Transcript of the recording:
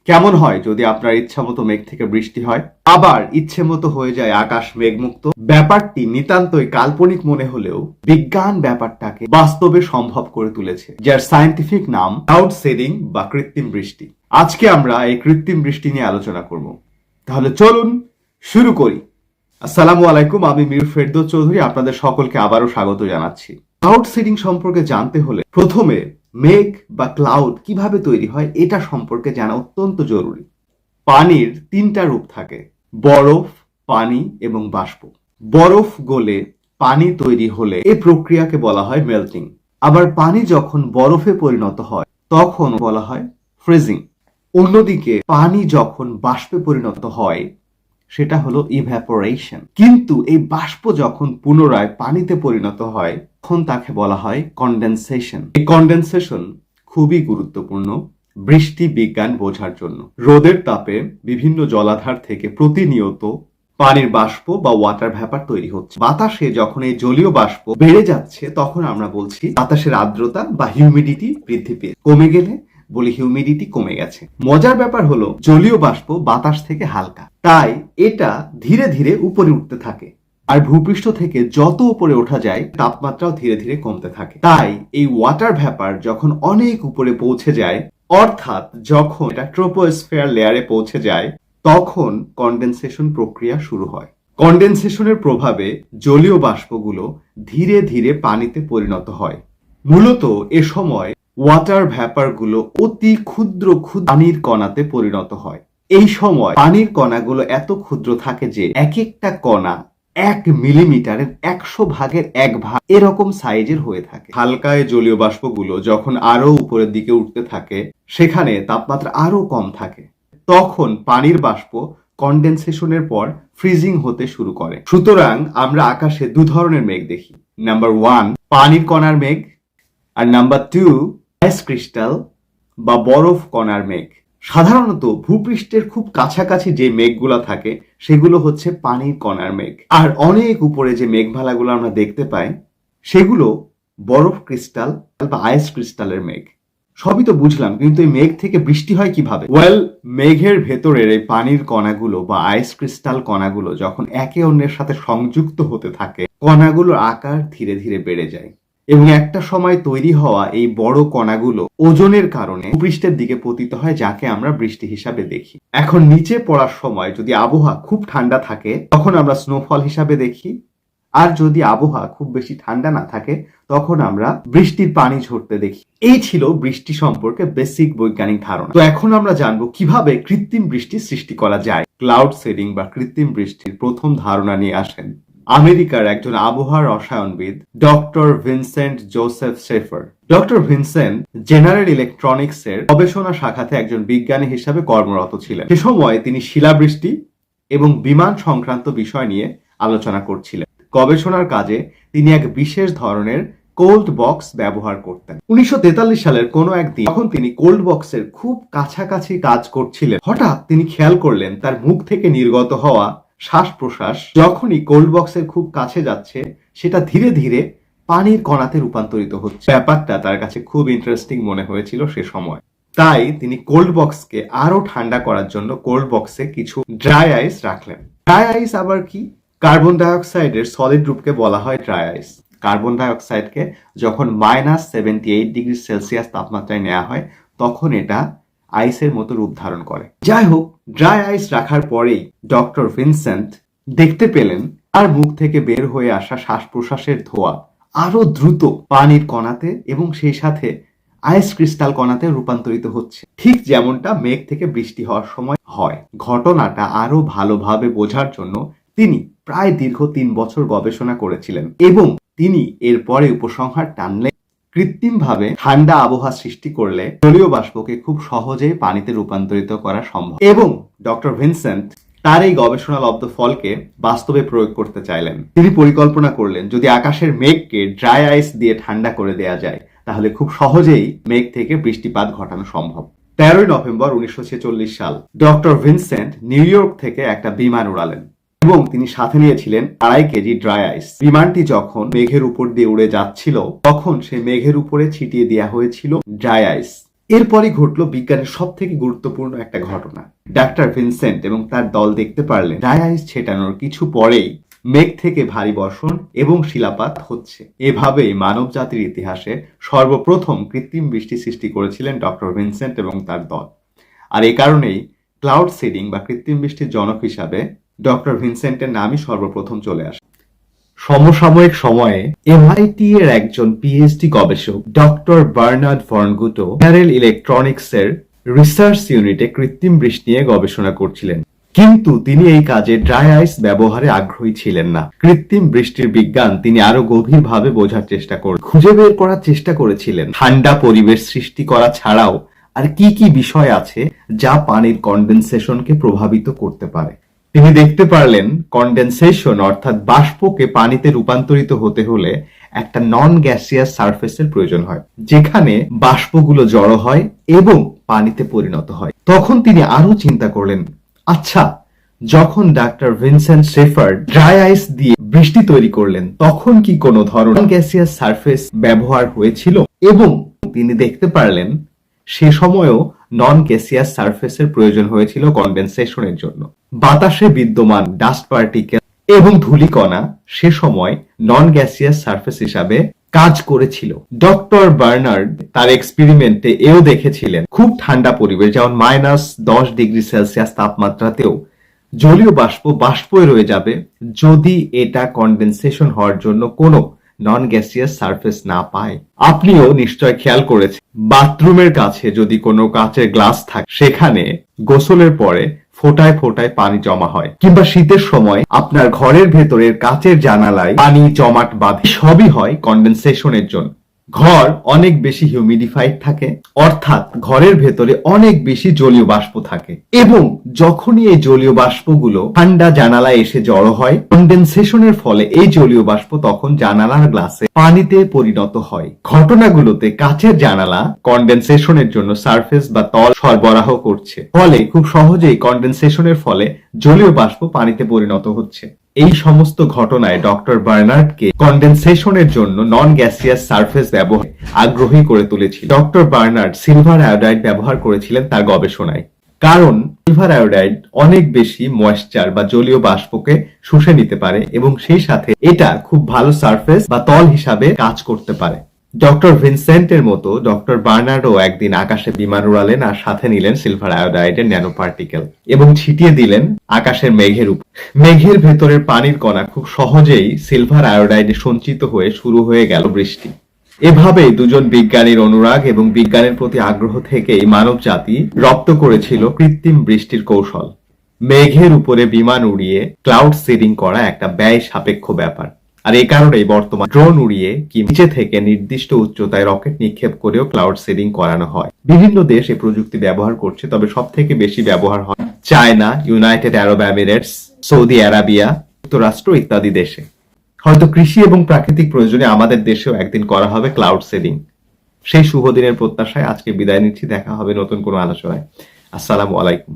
কেমন হয় যদি আপনার ইচ্ছা মতো মেঘ থেকে বৃষ্টি হয়, আবার ইচ্ছে মতো হয়ে যায় আকাশ মেঘমুক্ত? ব্যাপারটি নিতান্তই কাল্পনিক মনে হলেও বিজ্ঞান ব্যাপারটাকে বাস্তবে সম্ভব করে তুলেছে, যার সায়েন্টিফিক নাম ক্লাউড সিডিং বা কৃত্রিম বৃষ্টি। আজকে আমরা এই কৃত্রিম বৃষ্টি নিয়ে আলোচনা করব। তাহলে চলুন শুরু করি। আসসালামু আলাইকুম, আমি মীর ফেরদৌস চৌধুরী আপনাদের সকলকে আবারও স্বাগত জানাচ্ছি। ক্লাউড সিডিং সম্পর্কে জানতে হলে প্রথমে মেঘ বা ক্লাউড কিভাবে তৈরি হয় এটা সম্পর্কে জানা অত্যন্ত জরুরি। পানির তিনটা রূপ থাকে: বরফ, পানি এবং বাষ্প। বরফ গলে পানি তৈরি হলে এই প্রক্রিয়াকে বলা হয় মেল্টিং। আবার পানি যখন বরফে পরিণত হয় তখন বলা হয় ফ্রিজিং। অন্যদিকে পানি যখন বাষ্পে পরিণত হয় সেটা হলো ইভ্যাপোরেশন। কিন্তু এই বাষ্প যখন পুনরায় পানিতে পরিণত হয় তখন তাকে বলা হয় কনডেনসেশন। এই কনডেনসেশন খুবই গুরুত্বপূর্ণ বৃষ্টি বিজ্ঞান বোঝার জন্য। রোদের তাপে বিভিন্ন জলাধার থেকে প্রতিনিয়ত পানির বাষ্প বা ওয়াটার ভ্যাপার তৈরি হচ্ছে। বাতাসে যখন এই জলীয় বাষ্প বেড়ে যাচ্ছে তখন আমরা বলছি বাতাসের আর্দ্রতা বা হিউমিডিটি বৃদ্ধি পেয়ে কমে গেলে বলি হিউমিডিটি কমে গেছে। মজার ব্যাপার হলো জলীয় বাষ্প বাতাস থেকে হালকা, তাই এটা ধীরে ধীরে উপরে উঠতে থাকে। আর ভূপৃষ্ঠ থেকে যত উপরে ওঠা যায় তাপমাত্রাও ধীরে ধীরে কমতে থাকে। তাই এই ওয়াটার ভ্যাপার যখন অনেক উপরে পৌঁছে যায়, অর্থাৎ যখন এটা ট্রোপোস্ফিয়ার লেয়ারে পৌঁছে যায়, তখন কনডেনসেশন প্রক্রিয়া শুরু হয়। কনডেনসেশনের প্রভাবে জলীয় বাষ্পগুলো ধীরে ধীরে পানিতে পরিণত হয়। মূলত এ সময় ওয়াটার ভ্যাপারগুলো অতি ক্ষুদ্র ক্ষুদ্র পানির কণাতে পরিণত হয়। এই সময় পানির কণাগুলো এত ক্ষুদ্র থাকে যে এক একটা কণা 1 মিলিমিটারের 100 ভাগের 1 ভাগ এরকম সাইজের হয়ে থাকে। হালকা জলীয় বাষ্পগুলো যখন আরো উপরের দিকে উঠতে থাকে, সেখানে তাপমাত্রা আরো কম থাকে, তখন পানির বাষ্প কনডেনসেশনের পর ফ্রিজিং হতে শুরু করে। সুতরাং আমরা আকাশে দু ধরনের মেঘ দেখি। নাম্বার 1 পানির কণার মেঘ, আর নাম্বার 2 আইস ক্রিস্টাল বা বরফ কণার মেঘ। সাধারণত ভূপৃষ্ঠের খুব কাছাকাছি যে মেঘগুলো থাকে সেগুলো হচ্ছে পানির কণার মেঘ। আর অনেক উপরে যে মেঘমালাগুলো আমরা দেখতে পাই সেগুলো বরফ ক্রিস্টাল বা আইস ক্রিস্টালের মেঘ। সবই তো বুঝলাম, কিন্তু এই মেঘ থেকে বৃষ্টি হয় কিভাবে? মেঘের ভেতরের এই পানির কণাগুলো বা আইস ক্রিস্টাল কণাগুলো যখন একে অন্যের সাথে সংযুক্ত হতে থাকে, কণাগুলোর আকার ধীরে ধীরে বেড়ে যায় এবং একটা সময় তৈরি হওয়া এই বড় কণাগুলো ওজনের কারণে ভূপৃষ্ঠের দিকে পতিত হয়, যাকে আমরা বৃষ্টি হিসাবে দেখি। এখন নিচে পড়ার সময় যদি আবহাওয়া খুব ঠান্ডা থাকে তখন আমরা স্নোফল হিসাবে দেখি, আর যদি আবহাওয়া খুব বেশি ঠান্ডা না থাকে তখন আমরা বৃষ্টির পানি ঝরতে দেখি। এই ছিল বৃষ্টি সম্পর্কে বেসিক বৈজ্ঞানিক ধারণা। তো এখন আমরা জানবো কিভাবে কৃত্রিম বৃষ্টি সৃষ্টি করা যায়। ক্লাউড সিডিং বা কৃত্রিম বৃষ্টির প্রথম ধারণা নিয়ে আসেন আমেরিকার একজন আবহাওয়া রসায়নবিদ doctor Vincent Joseph Schaefer. Doctor Vincent general electronics এর গবেষণা শাখাতে একজন বিজ্ঞানী হিসাবে কর্মরত ছিলেন। সে সময় তিনি শিলাবৃষ্টি এবং বিমান সংক্রান্ত বিষয় নিয়ে আলোচনা করছিলেন। গবেষণার কাজে তিনি এক বিশেষ ধরনের কোল্ড বক্স ব্যবহার করতেন। 1943 সালের কোনো একদিন যখন তিনি কোল্ড বক্সের খুব কাছাকাছি কাজ করছিলেন, হঠাৎ তিনি খেয়াল করলেন তার মুখ থেকে নির্গত হওয়া শ্বাস প্রশ্বাস যখনই কোল্ড বক্সের খুব কাছে যাচ্ছে সেটা ধীরে ধীরে পানির কণাতে রূপান্তরিত হচ্ছে। ব্যাপারটা তার কাছে খুব ইন্টারেস্টিং মনে হয়েছিল সে সময়। তাই তিনি কোল্ড বক্সকে আরো ঠান্ডা করার জন্য কোল্ড বক্সে কিছু ড্রাই আইস রাখলেন। ড্রাই আইস আবার কি? কার্বন ডাইঅক্সাইডের সলিড রূপকে বলা হয় ড্রাই আইস। কার্বন ডাইঅক্সাইডকে যখন -78 ডিগ্রি সেলসিয়াস তাপমাত্রায় নেওয়া হয় তখন এটা আইসের মতো রূপ ধারণ করে। যাই হোক, ড্রাই আইস রাখার পরেই ডক্টর ভিনসেন্ট দেখতে পেলেন আর মুখ থেকে বের হয়ে আসা শ্বাস প্রশ্বাসের ধোঁয়া আরো দ্রুত পানির কণাতে এবং সেই সাথে আইস ক্রিস্টাল কণাতে রূপান্তরিত হচ্ছে, ঠিক যেমনটা মেঘ থেকে বৃষ্টি হওয়ার সময় হয়। ঘটনাটা আরো ভালোভাবে বোঝার জন্য তিনি প্রায় দীর্ঘ 3 বছর গবেষণা করেছিলেন এবং তিনি এরপরে উপসংহার টানলেন কৃত্রিমভাবে ঠান্ডা আবহাওয়া সৃষ্টি করলে জলীয় বাষ্পকে খুব সহজেই পানিতে রূপান্তরিত করা সম্ভব। এবং ডক্টর ভিনসেন্ট তার এই গবেষণা লব্ধ ফলকে বাস্তবে প্রয়োগ করতে চাইলেন। তিনি পরিকল্পনা করলেন যদি আকাশের মেঘকে ড্রাই আইস দিয়ে ঠান্ডা করে দেয়া যায় তাহলে খুব সহজেই মেঘ থেকে বৃষ্টিপাত ঘটানো সম্ভব। 13 নভেম্বর 1946 সাল ডক্টর ভিনসেন্ট নিউ ইয়র্ক থেকে একটা বিমান উড়ালেন এবং তিনি সাথে নিয়েছিলেন 2.5 কেজি ড্রাই আইস। বিমানটি যখন মেঘের উপর দিয়ে উড়ে যাচ্ছিল তখন সেই মেঘের উপরে ছিটিয়ে দেওয়া হয়েছিল ড্রাই আইস। এরপরই ঘটলো বিজ্ঞানের সব থেকে গুরুত্বপূর্ণ একটা ঘটনা। ডাক্তার ভিনসেন্ট এবং তার দল দেখতে পারলেন ড্রাই আইস ছেটানোর কিছু পরেই মেঘ থেকে ভারী বর্ষণ এবং শিলাপাত হচ্ছে। এভাবেই মানব জাতির ইতিহাসে সর্বপ্রথম কৃত্রিম বৃষ্টি সৃষ্টি করেছিলেন ডক্টর ভিনসেন্ট এবং তার দল। আর এই কারণেই ক্লাউড সিডিং বা কৃত্রিম বৃষ্টির জনক হিসাবে ডক্টর ভিনসেন্টের নামই সর্বপ্রথম চলে আসে। সমসাময়িক সময়ে এমআইটি এর একজন পিএইচডি গবেষক ডক্টর বার্নার্ড ভর্নগুটো জেনারেল ইলেকট্রনিক্স এর রিসার্চ ইউনিটে কৃত্রিম বৃষ্টি নিয়ে গবেষণা করছিলেন, কিন্তু তিনি এই কাজে ড্রাই আইস ব্যবহারে আগ্রহী ছিলেন না। কৃত্রিম বৃষ্টির বিজ্ঞান তিনি আরো গভীরভাবে বোঝার চেষ্টা খুঁজে বের করার চেষ্টা করেছিলেন ঠান্ডা পরিবেশ সৃষ্টি করা ছাড়াও আর কি কি বিষয় আছে যা পানির কনডেনসেশনকে প্রভাবিত করতে পারে। তিনি দেখতে পারলেন কনডেনসেশন অর্থাৎ বাষ্পকে পানিতে রূপান্তরিত হতে হলে একটা নন গ্যাসিয়াস সারফেসের প্রয়োজন হয়, যেখানে বাষ্পগুলো জড়ো হয় এবং পানিতে পরিণত হয়। তখন তিনি আরো চিন্তা করলেন, আচ্ছা, যখন ডাক্তার ভিনসেন্ট শেফার্ড ড্রাই আইস দিয়ে বৃষ্টি তৈরি করলেন তখন কি কোনো ধরনের গ্যাসিয়াস সারফেস ব্যবহার হয়েছিল? এবং তিনি দেখতে পারলেন সে সময়ও নন গ্যাসিয়াস সারফেসের প্রয়োজন হয়েছিল কনডেনসেশনের জন্য। বাতাসে বিদ্যমান ডাস্ট পার্টিকেল এবং ধূলিকণা সে সময় নন গ্যাসিয়াস সারফেস হিসাবে কাজ করেছিল। ডক্টর বার্নার্ড তার এক্সপেরিমেন্টে এও দেখেছিলেন খুব ঠান্ডা পরিবেশ যেমন -10 ডিগ্রি সেলসিয়াস তাপমাত্রাতেও জলীয় বাষ্প বাষ্পই রয়ে যাবে যদি এটা কনডেনসেশন হওয়ার জন্য কোনো নন গ্যাসিয়াস সারফেস না পায়। আপনিও নিশ্চয় খেয়াল করেছেন বাথরুমের কাছে যদি কোনো কাচের গ্লাস থাকে সেখানে গোসলের পরে ফোঁটায় ফোঁটায় পানি জমা হয়, কিংবা শীতের সময় আপনার ঘরের ভেতরের কাচের জানালায় পানি জমাট বাঁধে। সবই হয় কনডেনসেশনের জন্য। ঘর অনেক বেশি হিউমিডিফাইড থাকে, অর্থাৎ ঘরের ভেতরে অনেক বেশি জলীয় বাষ্প থাকে, এবং যখনই এই জলীয় বাষ্পগুলো ঠান্ডা জানালায় এসে জড়ো হয় কনডেনসেশনের ফলে এই জলীয় বাষ্প তখন জানালার গ্লাসে পানিতে পরিণত হয়। ঘটনাগুলোতে কাচের জানালা কনডেনসেশনের জন্য সারফেস বা তল সরবরাহ করছে, ফলে খুব সহজেই কনডেনসেশনের ফলে জলীয় বাষ্প পানিতে পরিণত হচ্ছে। এই সমস্ত ঘটনায় ডক্টর বার্নার্ডকে কনডেনসেশনের জন্য নন গ্যাসিয়াস সারফেস ব্যবহারে আগ্রহী করে তুলেছিল। ডক্টর বার্নার্ড সিলভার আয়োডাইড ব্যবহার করেছিলেন তার গবেষণায়, কারণ সিলভার আয়োডাইড অনেক বেশি ময়েশ্চার বা জলীয় বাষ্পকে শুষে নিতে পারে এবং সেই সাথে এটা খুব ভালো সারফেস বা তল হিসাবে কাজ করতে পারে। ডক্টর ভিনসেন্টের মতো ডক্টর বার্নার্ডও একদিন আকাশে বিমান উড়ালেন আর সাথে নিলেন সিলভার আয়োডাইডের ন্যানো পার্টিকেল এবং ছিটিয়ে দিলেন আকাশের মেঘের উপর। মেঘের ভেতরের পানির কণা খুব সহজেই সিলভার আয়োডাইডে সঞ্চিত হয়ে শুরু হয়ে গেল বৃষ্টি। এভাবেই দুজন বিজ্ঞানীর অনুরাগ এবং বিজ্ঞানের প্রতি আগ্রহ থেকেই মানব জাতি রপ্ত করেছিল কৃত্রিম বৃষ্টির কৌশল। মেঘের উপরে বিমান উড়িয়ে ক্লাউড সিডিং করা একটা ব্যয় সাপেক্ষ ব্যাপার, আর এই কারণেই বর্তমান ড্রোন উড়িয়ে কি নিচে থেকে নির্দিষ্ট উচ্চতায় রকেট নিক্ষেপ করেও ক্লাউড সিডিং করানো হয়। বিভিন্ন দেশ এই প্রযুক্তি ব্যবহার করছে, তবে সব থেকে বেশি ব্যবহার হয় চায়না, ইউনাইটেড আরব এমিরেটস, সৌদি আরাবিয়া, যুক্তরাষ্ট্র ইত্যাদি দেশে। হয়তো কৃষি এবং প্রাকৃতিক প্রয়োজনে আমাদের দেশেও একদিন করা হবে ক্লাউড সিডিং। সেই শুভ দিনের প্রত্যাশায় আজকে বিদায় নিচ্ছি। দেখা হবে নতুন কোনো আলোচনায়। আসসালামু আলাইকুম।